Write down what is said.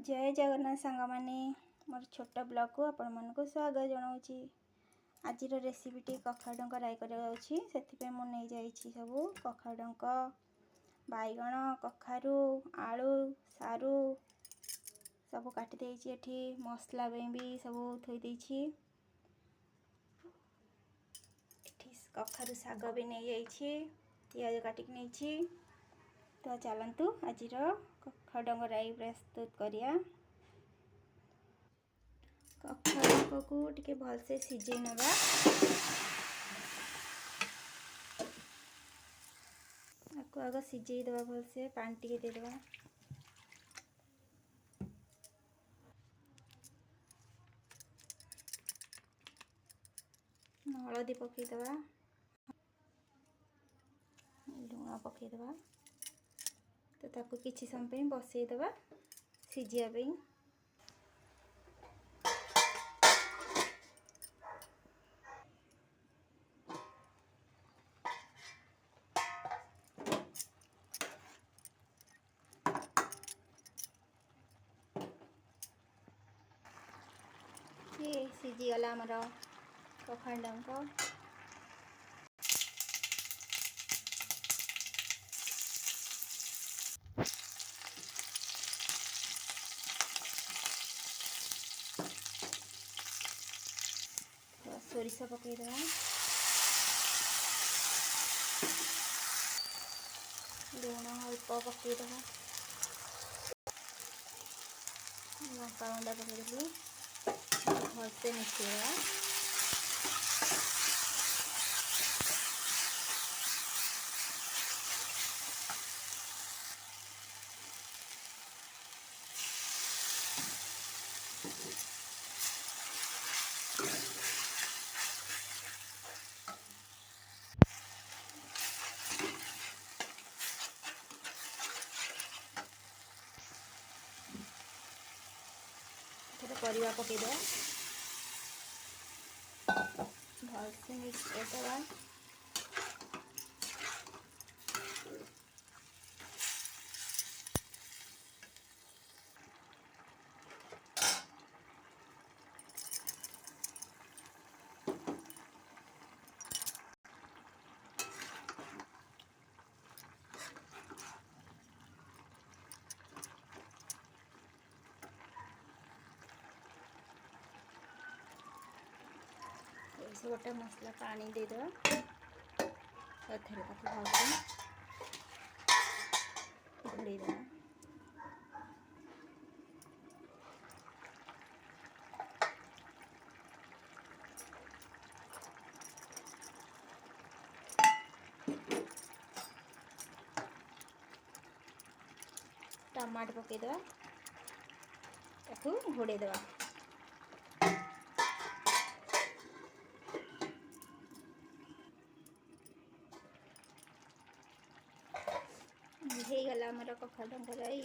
जय जगन्नाथ सांग मैंने मोर छोट ब्लॉग को आपण मन को स्वागत जनाऊँगी। आज रेसिपीटी कखा डंक राई कर नहीं जाइए सब कखा डंक बैगण कखारू आलू सारू सब काटी एठी मसला भी सब थोड़ी कखारू शाग भी नहीं जाइए पियाज काटिक नहीं। तो चलतु आज कखा डंक राई प्रस्तुत करिया। कखा डंक को टिके भलसे सिझे नवा आपको आग सिझे दबा भलसे पानी टिके देदबा हलदी पकईदबा लुण पकईदबा तो ताको किछि समय बसईदबा सिझिया ये सिझीगला आमर कखा डंक सोरिष पकईदबा लुण अल्प पकईदबा लंका गुंडा पकईदेली भलसे मिसेवा परिवा पकईदबा भलसे मिक्स करदबा गोटे मसला पानी देदबा भलसे घोड़ेदबा टमाटो पकईदबा ताकू घोड़ेदबा गला आमर कखा डंक राई।